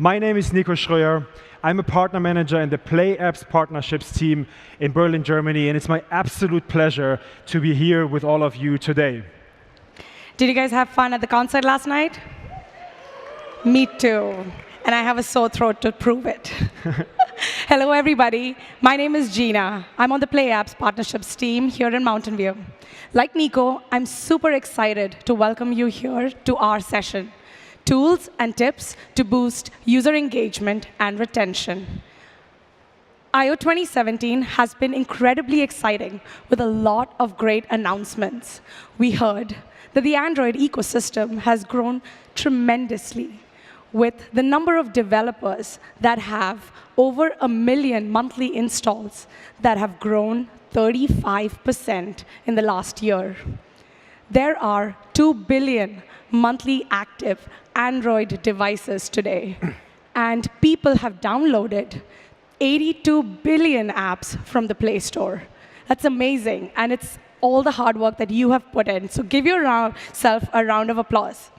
My name is Nico Schröer. I'm a partner manager in the Play Apps partnerships team in Berlin, Germany, and it's my absolute pleasure to be here with all of you today. Did you guys have fun at the concert last night? Me too. And I have a sore throat to prove it. Hello, everybody. My name is Gina. I'm on the Play Apps partnerships team here in Mountain View. Like Nico, I'm super excited to welcome you here to our session. Tools and tips to boost user engagement and retention. I/O 2017 has been incredibly exciting with a lot of great announcements. We heard that the Android ecosystem has grown tremendously, with the number of developers that have over 1 million monthly installs that have grown 35% in the last year. There are 2 billion monthly active Android devices today, and people have downloaded 82 billion apps from the Play Store. That's amazing, and it's all the hard work that you have put in. So give yourself a round of applause.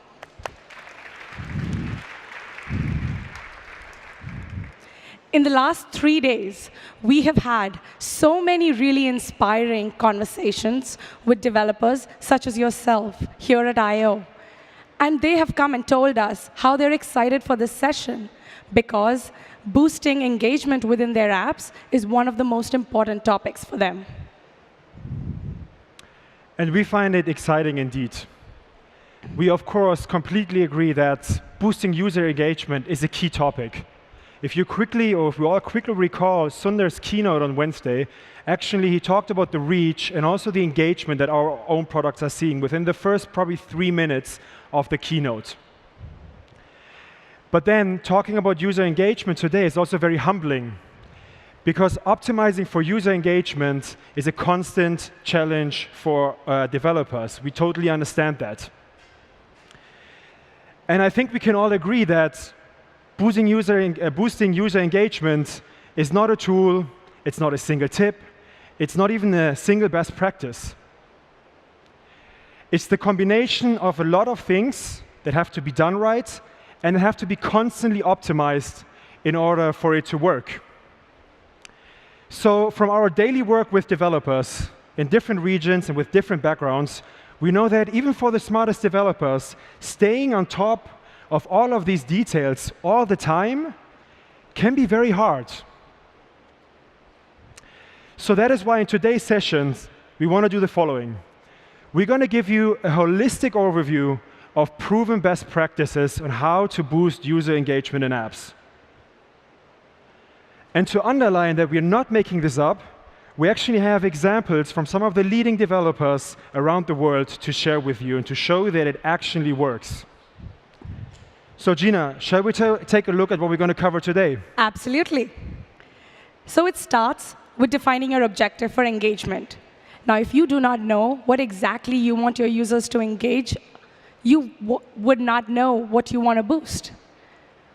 In the last 3 days, we have had so many really inspiring conversations with developers such as yourself here at I/O. And they have come and told us how they're excited for this session because boosting engagement within their apps is one of the most important topics for them. And we find it exciting indeed. We, of course, completely agree that boosting user engagement is a key topic. If you all quickly recall Sundar's keynote on Wednesday, actually he talked about the reach and also the engagement that our own products are seeing within the first probably 3 minutes of the keynote. But then talking about user engagement today is also very humbling because optimizing for user engagement is a constant challenge for developers. We totally understand that. And I think we can all agree that boosting user engagement is not a tool, it's not a single tip, it's not even a single best practice. It's the combination of a lot of things that have to be done right and have to be constantly optimized in order for it to work. So from our daily work with developers in different regions and with different backgrounds, we know that even for the smartest developers, staying on top of all of these details all the time can be very hard. So that is why in today's sessions, we want to do the following. We're going to give you a holistic overview of proven best practices on how to boost user engagement in apps. And to underline that we're not making this up, we actually have examples from some of the leading developers around the world to share with you and to show that it actually works. So Gina, shall we take a look at what we're going to cover today? Absolutely. So it starts with defining your objective for engagement. Now, if you do not know what exactly you want your users to engage, you would not know what you want to boost.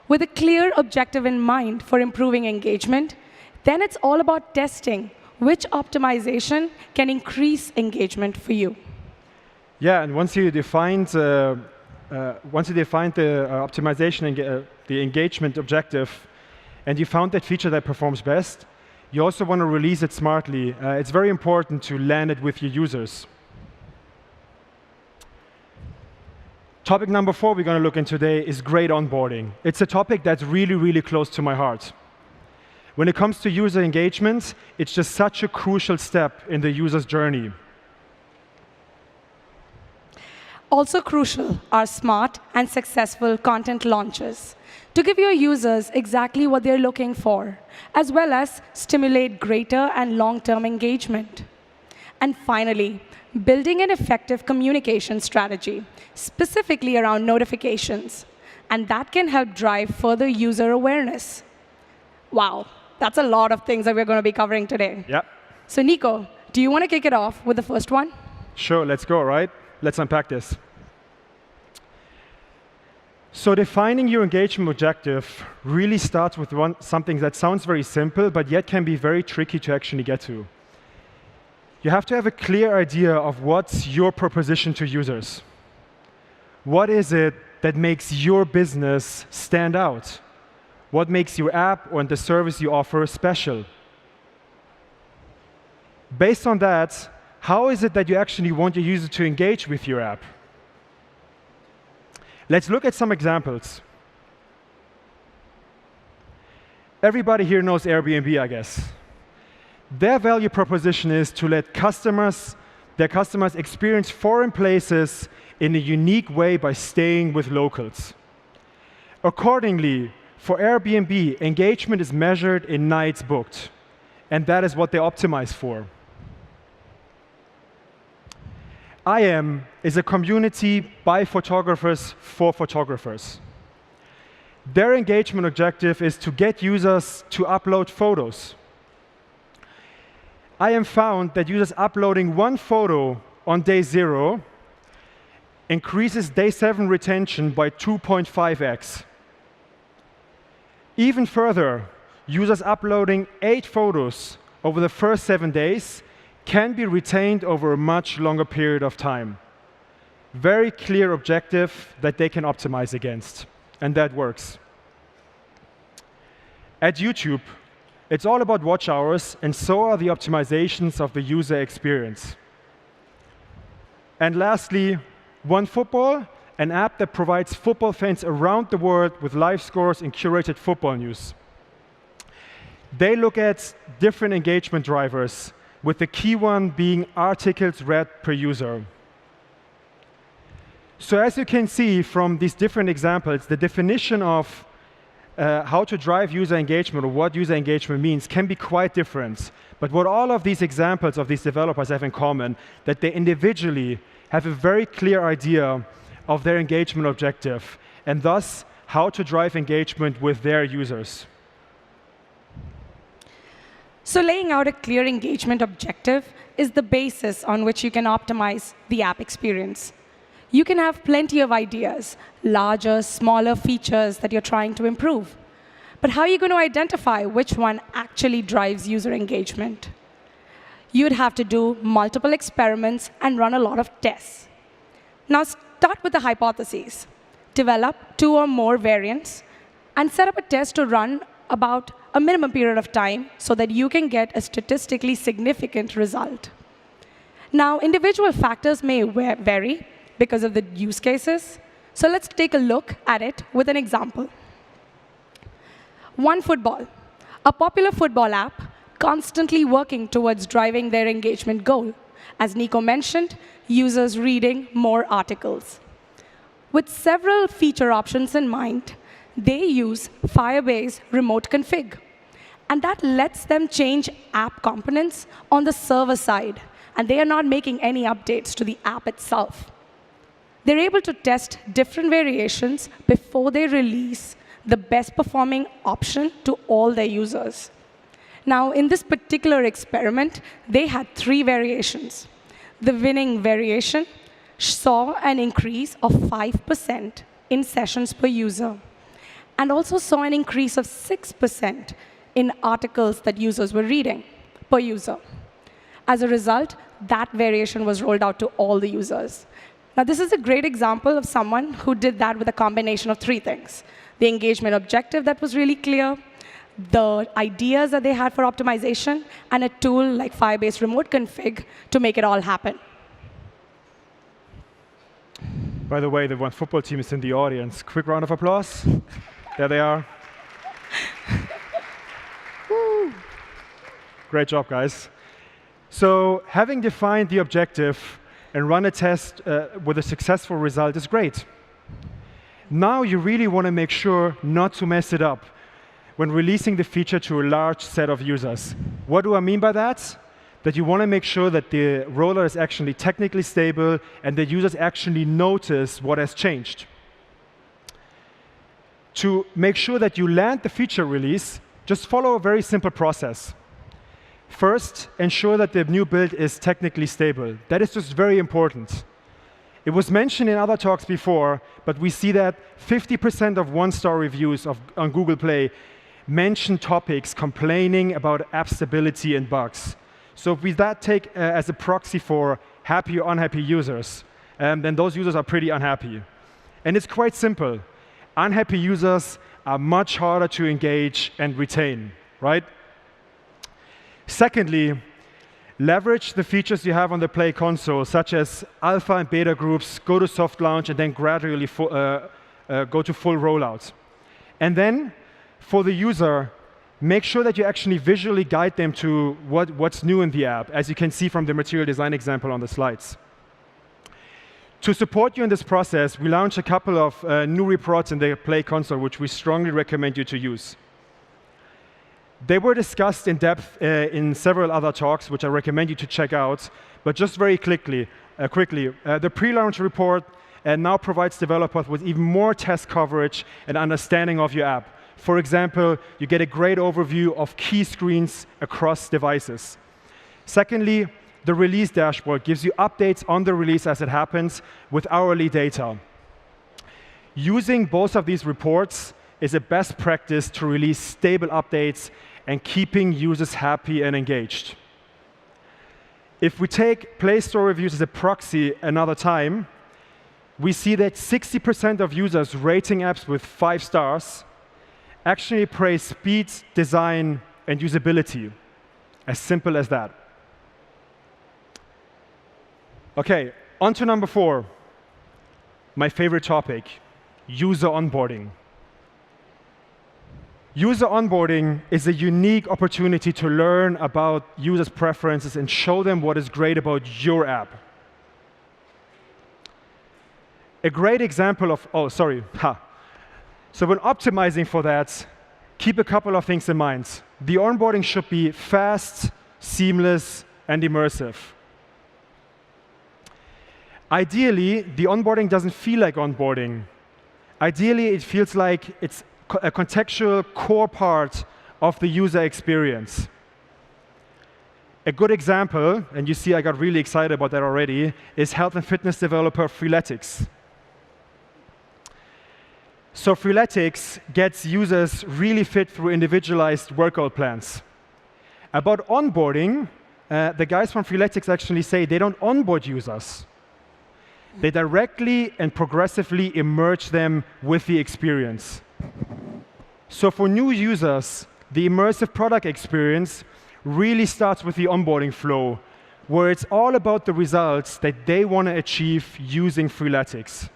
With a clear objective in mind for improving engagement, then it's all about testing which optimization can increase engagement for you. Yeah, and once you defined the optimization and the engagement objective, and you found that feature that performs best, you also want to release it smartly. It's very important to land it with your users. Topic number 4 we're going to look in today is great onboarding. It's a topic that's really, really close to my heart. When it comes to user engagement, it's just such a crucial step in the user's journey. Also crucial are smart and successful content launches to give your users exactly what they're looking for, as well as stimulate greater and long-term engagement. And finally, building an effective communication strategy, specifically around notifications, and that can help drive further user awareness. Wow, that's a lot of things that we're going to be covering today. Yep. So Nico, do you want to kick it off with the first one? Sure, let's go, right? Let's unpack this. So defining your engagement objective really starts with something that sounds very simple, but yet can be very tricky to actually get to. You have to have a clear idea of what's your proposition to users. What is it that makes your business stand out? What makes your app or the service you offer special? Based on that, how is it that you actually want your user to engage with your app? Let's look at some examples. Everybody here knows Airbnb, I guess. Their value proposition is to let their customers experience foreign places in a unique way by staying with locals. Accordingly, for Airbnb, engagement is measured in nights booked, and that is what they optimize for. IM is a community by photographers for photographers. Their engagement objective is to get users to upload photos. IM found that users uploading one photo on day 0 increases day 7 retention by 2.5x. Even further, users uploading 8 photos over the first 7 days can be retained over a much longer period of time. Very clear objective that they can optimize against, and that works. At YouTube, it's all about watch hours, and so are the optimizations of the user experience. And lastly, OneFootball, an app that provides football fans around the world with live scores and curated football news. They look at different engagement drivers, with the key one being articles read per user. So as you can see from these different examples, the definition of how to drive user engagement or what user engagement means can be quite different. But what all of these examples of these developers have in common, that they individually have a very clear idea of their engagement objective, and thus how to drive engagement with their users. So laying out a clear engagement objective is the basis on which you can optimize the app experience. You can have plenty of ideas, larger, smaller features that you're trying to improve. But how are you going to identify which one actually drives user engagement? You'd have to do multiple experiments and run a lot of tests. Now start with the hypotheses. Develop 2 or more variants and set up a test to run about a minimum period of time so that you can get a statistically significant result. Now, individual factors may vary because of the use cases. So let's take a look at it with an example. OneFootball, a popular football app constantly working towards driving their engagement goal. As Nico mentioned, users reading more articles. With several feature options in mind, they use Firebase Remote Config. And that lets them change app components on the server side. And they are not making any updates to the app itself. They're able to test different variations before they release the best performing option to all their users. Now, in this particular experiment, they had 3 variations. The winning variation saw an increase of 5% in sessions per user, and also saw an increase of 6% in articles that users were reading per user. As a result, that variation was rolled out to all the users. Now, this is a great example of someone who did that with a combination of 3 things. The engagement objective that was really clear, the ideas that they had for optimization, and a tool like Firebase Remote Config to make it all happen. By the way, the OneFootball team is in the audience. Quick round of applause. There they are. Woo. Great job, guys. So having defined the objective and run a test with a successful result is great. Now you really want to make sure not to mess it up when releasing the feature to a large set of users. What do I mean by that? That you want to make sure that the roller is actually technically stable and that users actually notice what has changed. To make sure that you land the feature release, just follow a very simple process. First, ensure that the new build is technically stable. That is just very important. It was mentioned in other talks before, but we see that 50% of one-star reviews on Google Play mention topics complaining about app stability and bugs. So if we that take as a proxy for happy or unhappy users, then those users are pretty unhappy. And it's quite simple. Unhappy users are much harder to engage and retain, right? Secondly, leverage the features you have on the Play console, such as alpha and beta groups, go to soft launch, and then gradually go to full rollout. And then, for the user, make sure that you actually visually guide them to what's new in the app, as you can see from the material design example on the slides. To support you in this process, we launched a couple of new reports in the Play console, which we strongly recommend you to use. They were discussed in depth in several other talks, which I recommend you to check out. But just very quickly, the pre-launch report now provides developers with even more test coverage and understanding of your app. For example, you get a great overview of key screens across devices. Secondly, the release dashboard gives you updates on the release as it happens with hourly data. Using both of these reports is a best practice to release stable updates and keeping users happy and engaged. If we take Play Store reviews as a proxy another time, we see that 60% of users rating apps with 5 stars actually praise speed, design, and usability. As simple as that. OK, on to number 4, my favorite topic, user onboarding. User onboarding is a unique opportunity to learn about users' preferences and show them what is great about your app. A great example of, So when optimizing for that, keep a couple of things in mind. The onboarding should be fast, seamless, and immersive. Ideally, the onboarding doesn't feel like onboarding. Ideally, it feels like it's a contextual core part of the user experience. A good example, and you see I got really excited about that already, is health and fitness developer Freeletics. So Freeletics gets users really fit through individualized workout plans. About onboarding, the guys from Freeletics actually say they don't onboard users. They directly and progressively immerse them with the experience. So for new users, the immersive product experience really starts with the onboarding flow, where it's all about the results that they want to achieve using Freeletics.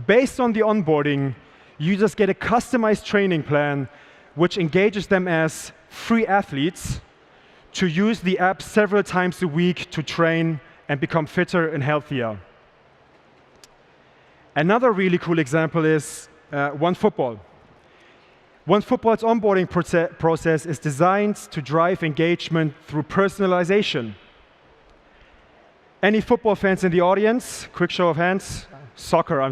Based on the onboarding, users get a customized training plan which engages them as free athletes to use the app several times a week to train and become fitter and healthier. Another really cool example is OneFootball. OneFootball's onboarding process is designed to drive engagement through personalization. Any football fans in the audience? Quick show of hands. Soccer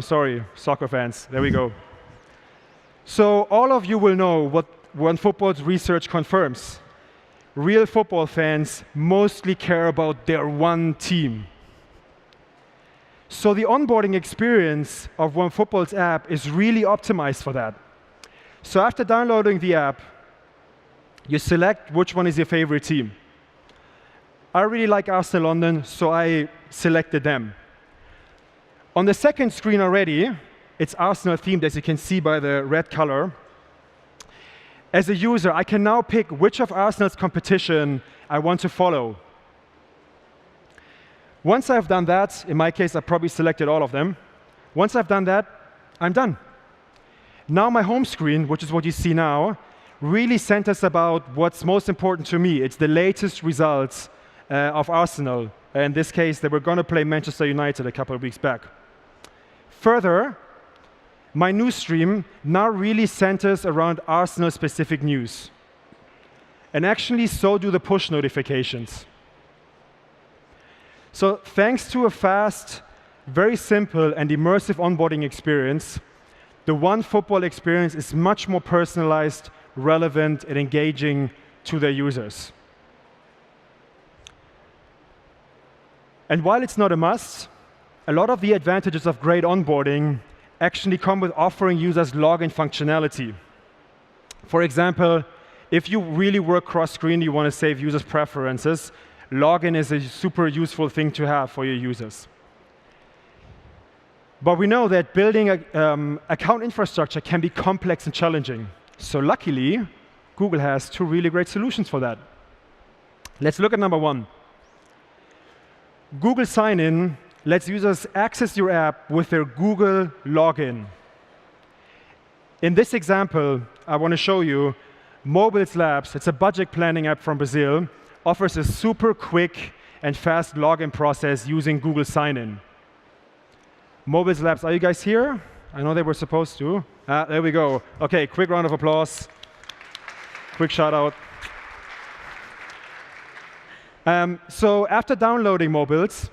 fans. There we go. So all of you will know what OneFootball's research confirms. Real football fans mostly care about their one team. So the onboarding experience of OneFootball's app is really optimized for that. So after downloading the app, you select which one is your favorite team. I really like Arsenal London, so I selected them. On the second screen already, it's Arsenal themed, as you can see by the red color. As a user, I can now pick which of Arsenal's competition I want to follow. Once I've done that, in my case, I probably selected all of them. Once I've done that, I'm done. Now my home screen, which is what you see now, really centers about what's most important to me. It's the latest results of Arsenal. In this case, they were going to play Manchester United a couple of weeks back. Further, my news stream now really centers around Arsenal-specific news. And actually, so do the push notifications. So thanks to a fast, very simple, and immersive onboarding experience, the OneFootball experience is much more personalized, relevant, and engaging to their users. And while it's not a must, a lot of the advantages of great onboarding actually come with offering users login functionality. For example, if you really work cross-screen, you want to save users' preferences, login is a super useful thing to have for your users. But we know that building account infrastructure can be complex and challenging. So luckily, Google has two really great solutions for that. Let's look at number one. Google Sign-in lets users access your app with their Google login. In this example, I want to show you Mobiles Labs. It's a budget planning app from Brazil, offers a super quick and fast login process using Google Sign-in. Mobiles Labs, are you guys here? I know they were supposed to. There we go. OK, quick round of applause. Quick shout out. So after downloading Mobiles,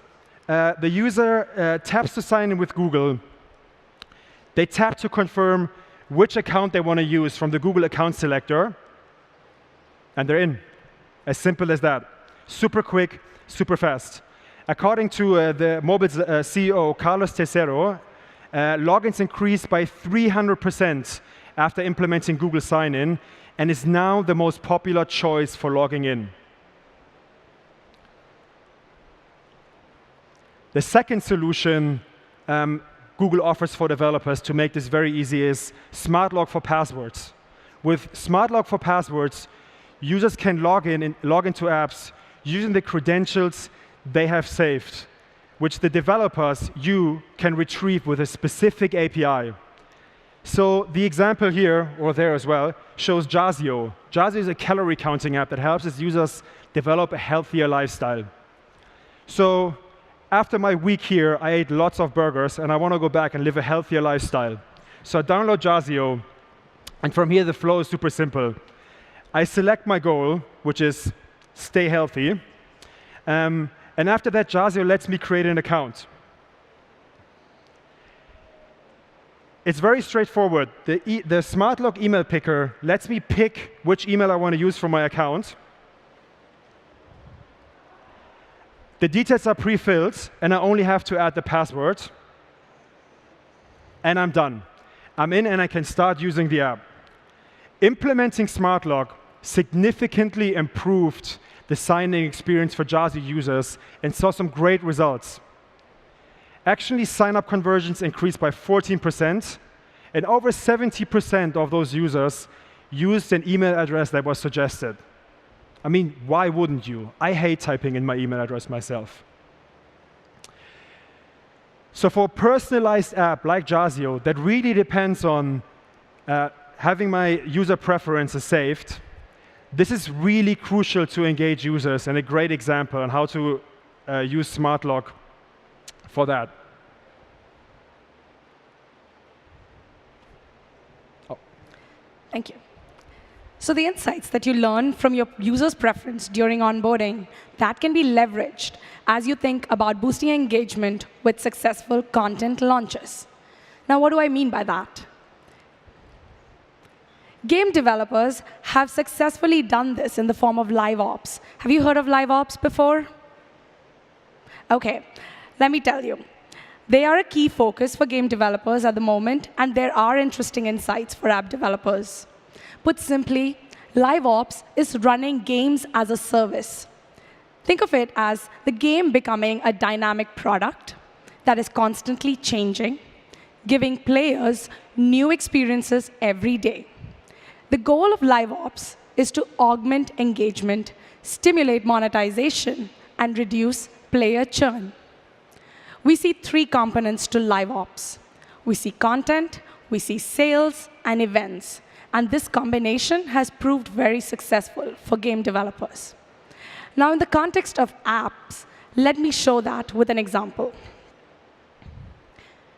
the user taps to sign in with Google. They tap to confirm which account they want to use from the Google account selector. And they're in. As simple as that. Super quick, super fast. According to the Mobiles CEO, Carlos Tercero, logins increased by 300% after implementing Google Sign-in, and is now the most popular choice for logging in. The second solution Google offers for developers to make this very easy is SmartLog for Passwords. With SmartLog for Passwords, users can log into apps using the credentials they have saved, which the developers, you, can retrieve with a specific API. So the example here, or there as well, shows Jazio. Jazio is a calorie counting app that helps its users develop a healthier lifestyle. So after my week here, I ate lots of burgers, and I want to go back and live a healthier lifestyle. So I download Jazio, and from here, the flow is super simple. I select my goal, which is stay healthy. And after that, Jazio lets me create an account. It's very straightforward. The SmartLog email picker lets me pick which email I want to use for my account. The details are pre-filled, and I only have to add the password. And I'm done. I'm in, and I can start using the app. Implementing SmartLog significantly improved the signing experience for Jazio users and saw some great results. Actually, sign-up conversions increased by 14%, and over 70% of those users used an email address that was suggested. I mean, why wouldn't you? I hate typing in my email address myself. So for a personalized app like Jazio that really depends on having my user preferences saved, this is really crucial to engage users, and a great example on how to use SmartLog for that. Oh. Thank you. So the insights that you learn from your user's preference during onboarding, that can be leveraged as you think about boosting engagement with successful content launches. Now, what do I mean by that? Game developers have successfully done this in the form of live ops. Have you heard of live ops before? OK, let me tell you. They are a key focus for game developers at the moment, and there are interesting insights for app developers. Put simply, live ops is running games as a service. Think of it as the game becoming a dynamic product that is constantly changing, giving players new experiences every day. The goal of live ops is to augment engagement, stimulate monetization, and reduce player churn. We see three components to live ops. We see content, we see sales, and events. And this combination has proved very successful for game developers. Now, in the context of apps, let me show that with an example.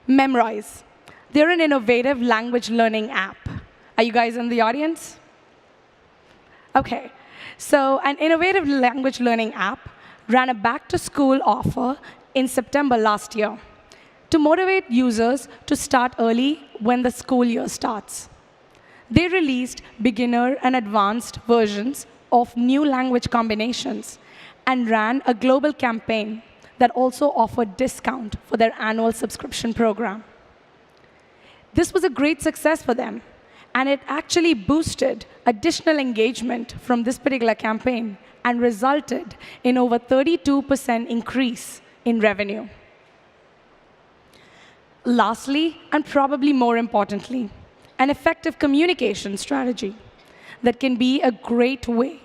Memrise. They're an innovative language learning app. Are you guys in the audience? OK. So an innovative language learning app ran a back-to-school offer in September last year to motivate users to start early when the school year starts. They released beginner and advanced versions of new language combinations and ran a global campaign that also offered discount for their annual subscription program. This was a great success for them, and it actually boosted additional engagement from this particular campaign and resulted in over 32% increase in revenue. Lastly, and probably more importantly, an effective communication strategy that can be a great way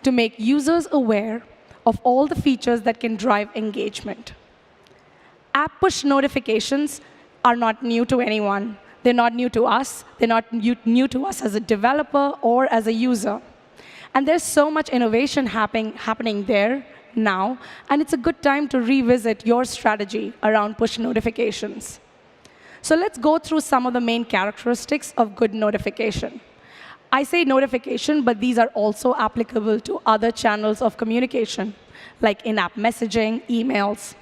to make users aware of all the features that can drive engagement. App push notifications are not new to anyone. They're not new to us. They're not new to us as a developer or as a user. And there's so much innovation happening there now, and it's a good time to revisit your strategy around push notifications. So let's go through some of the main characteristics of good notification. I say notification, but these are also applicable to other channels of communication, like in-app messaging, emails.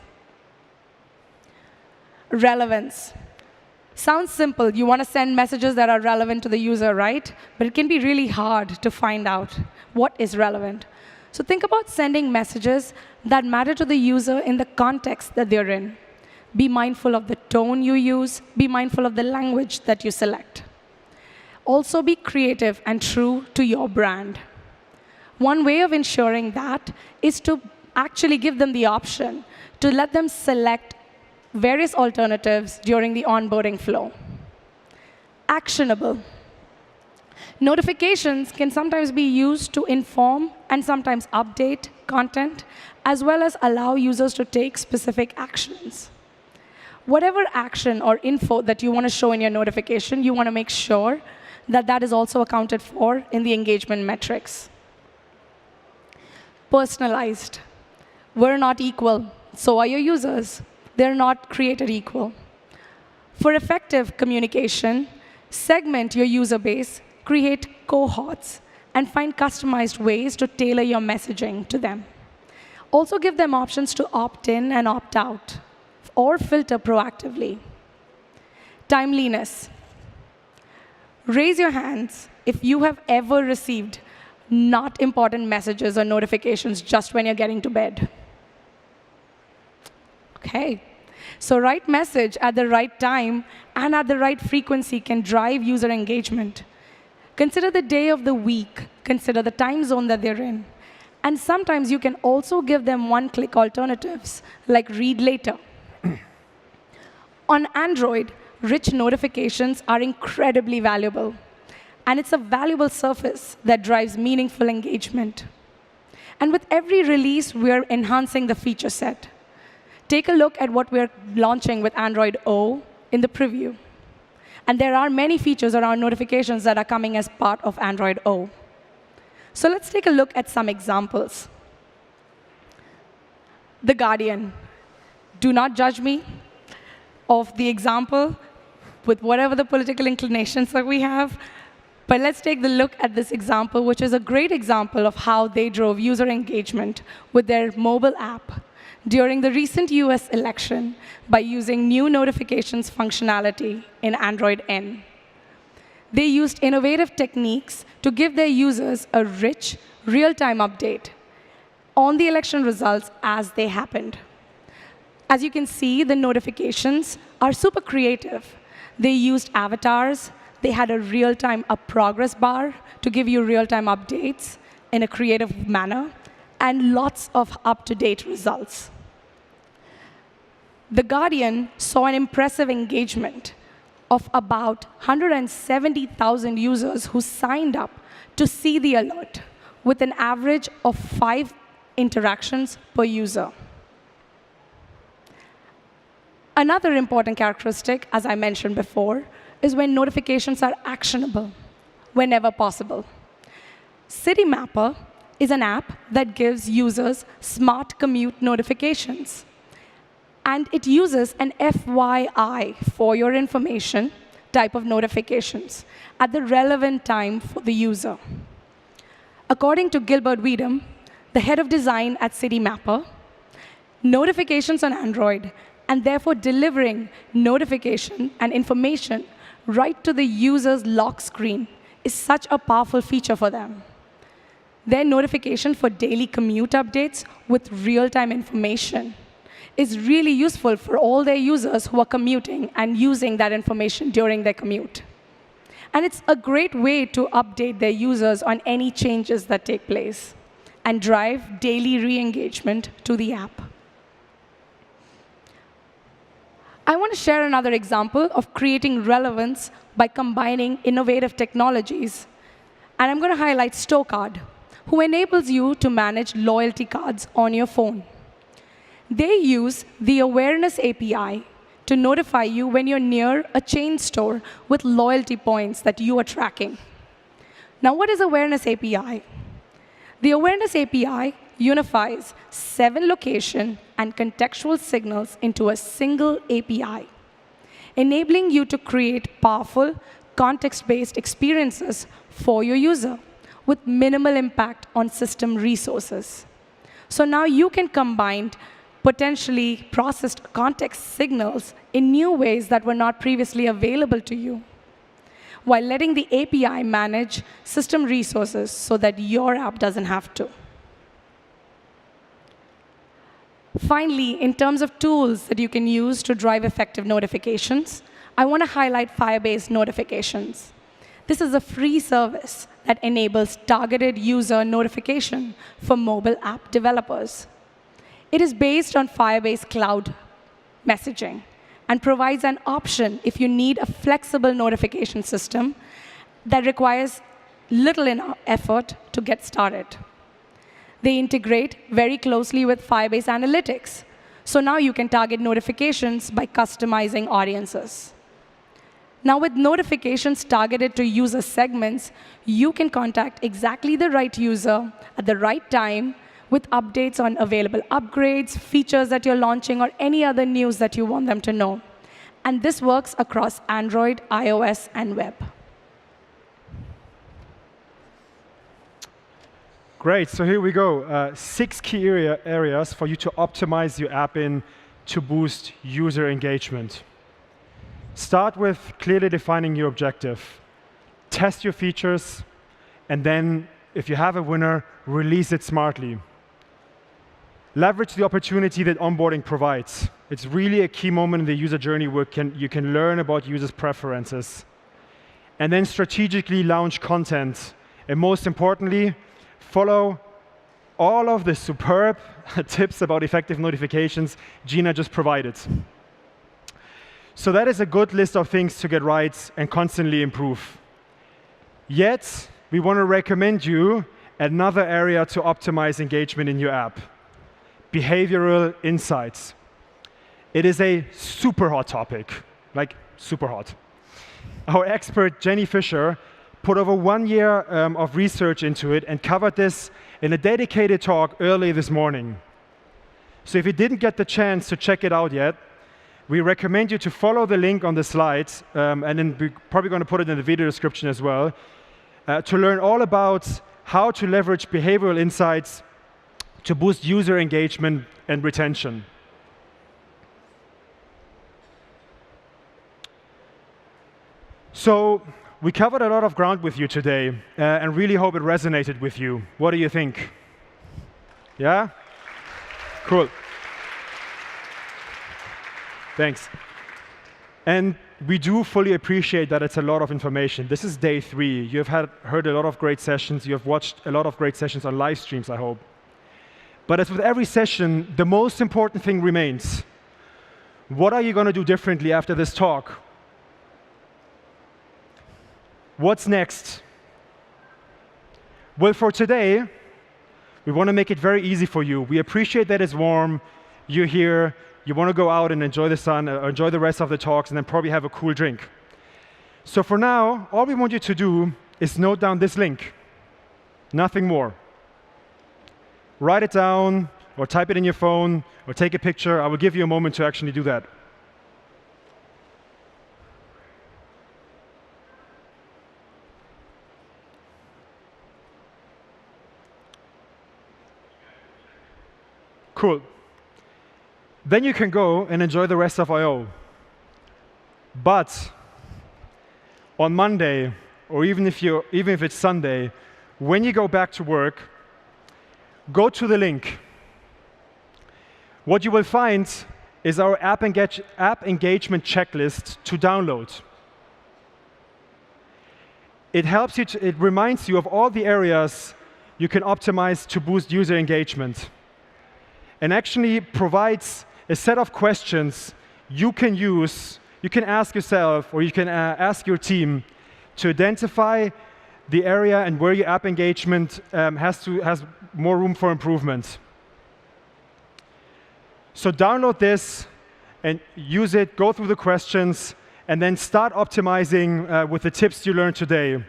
Relevance. Sounds simple. You want to send messages that are relevant to the user, right? But it can be really hard to find out what is relevant. So think about sending messages that matter to the user in the context that they're in. Be mindful of the tone you use. Be mindful of the language that you select. Also be creative and true to your brand. One way of ensuring that is to actually give them the option to let them select various alternatives during the onboarding flow. Actionable. Notifications can sometimes be used to inform and sometimes update content, as well as allow users to take specific actions. Whatever action or info that you want to show in your notification, you want to make sure that that is also accounted for in the engagement metrics. Personalized. We're not equal, so are your users. They're not created equal. For effective communication, segment your user base, create cohorts, and find customized ways to tailor your messaging to them. Also give them options to opt in and opt out, or filter proactively. Timeliness. Raise your hands if you have ever received not important messages or notifications just when you're getting to bed. OK. So right message at the right time and at the right frequency can drive user engagement. Consider the day of the week. Consider the time zone that they're in. And sometimes you can also give them one-click alternatives, like read later. On Android, rich notifications are incredibly valuable. And it's a valuable surface that drives meaningful engagement. And with every release, we're enhancing the feature set. Take a look at what we're launching with Android O in the preview. And there are many features around notifications that are coming as part of Android O. So let's take a look at some examples. The Guardian. Do not judge me of the example with whatever the political inclinations that we have. But let's take the look at this example, which is a great example of how they drove user engagement with their mobile app during the recent US election by using new notifications functionality in Android N. They used innovative techniques to give their users a rich, real-time update on the election results as they happened. As you can see, the notifications are super creative. They used avatars. They had a real-time progress bar to give you real-time updates in a creative manner, and lots of up-to-date results. The Guardian saw an impressive engagement of about 170,000 users who signed up to see the alert, with an average of 5 interactions per user. Another important characteristic, as I mentioned before, is when notifications are actionable whenever possible. Citymapper is an app that gives users smart commute notifications. And it uses an FYI, for your information, type of notifications at the relevant time for the user. According to Gilbert Weedham, the head of design at Citymapper, notifications on Android, and therefore delivering notification and information right to the user's lock screen, is such a powerful feature for them. Their notification for daily commute updates with real-time information is really useful for all their users who are commuting and using that information during their commute. And it's a great way to update their users on any changes that take place and drive daily re-engagement to the app. I want to share another example of creating relevance by combining innovative technologies. And I'm going to highlight StoreCard, who enables you to manage loyalty cards on your phone. They use the Awareness API to notify you when you're near a chain store with loyalty points that you are tracking. Now, what is Awareness API? The Awareness API unifies 7 location and contextual signals into a single API, enabling you to create powerful, context-based experiences for your user with minimal impact on system resources. So now you can combine potentially processed context signals in new ways that were not previously available to you, while letting the API manage system resources so that your app doesn't have to. Finally, in terms of tools that you can use to drive effective notifications, I want to highlight Firebase Notifications. This is a free service that enables targeted user notification for mobile app developers. It is based on Firebase Cloud messaging and provides an option if you need a flexible notification system that requires little effort to get started. They integrate very closely with Firebase Analytics. So now you can target notifications by customizing audiences. Now with notifications targeted to user segments, you can contact exactly the right user at the right time with updates on available upgrades, features that you're launching, or any other news that you want them to know. And this works across Android, iOS, and web. Great, so here we go. 6 key areas for you to optimize your app in to boost user engagement. Start with clearly defining your objective. Test your features, and then, if you have a winner, release it smartly. Leverage the opportunity that onboarding provides. It's really a key moment in the user journey where you can learn about users' preferences. And then strategically launch content. And most importantly, follow all of the superb tips about effective notifications Gina just provided. So that is a good list of things to get right and constantly improve. Yet, we want to recommend you another area to optimize engagement in your app: behavioral insights. It is a super hot topic, like super hot. Our expert, Jenny Fisher, put over 1 year of research into it and covered this in a dedicated talk early this morning. So if you didn't get the chance to check it out yet, we recommend you to follow the link on the slides, and then we're probably going to put it in the video description as well, to learn all about how to leverage behavioral insights to boost user engagement and retention. So we covered a lot of ground with you today, and really hope it resonated with you. What do you think? Yeah? Cool. Thanks. And we do fully appreciate that it's a lot of information. This is day 3. You have heard a lot of great sessions. You have watched a lot of great sessions on live streams, I hope. But as with every session, the most important thing remains. What are you going to do differently after this talk? What's next? Well, for today, we want to make it very easy for you. We appreciate that it's warm. You're here. You want to go out and enjoy the sun, or enjoy the rest of the talks, and then probably have a cool drink. So for now, all we want you to do is note down this link. Nothing more. Write it down, or type it in your phone, or take a picture. I will give you a moment to actually do that. Cool. Then you can go and enjoy the rest of I/O. But on Monday, or even if it's Sunday, when you go back to work, go to the link. What you will find is our app engagement checklist to download. It reminds you of all the areas you can optimize to boost user engagement, and actually provides a set of questions you can use, you can ask yourself or you can ask your team to identify the area and where your app engagement has more room for improvement. So download this and use it, go through the questions, and then start optimizing with the tips you learned today.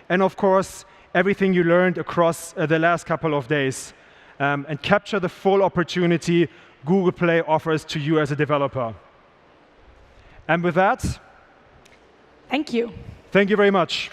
And of course, everything you learned across the last couple of days. And capture the full opportunity Google Play offers to you as a developer. And with that, thank you. Thank you very much.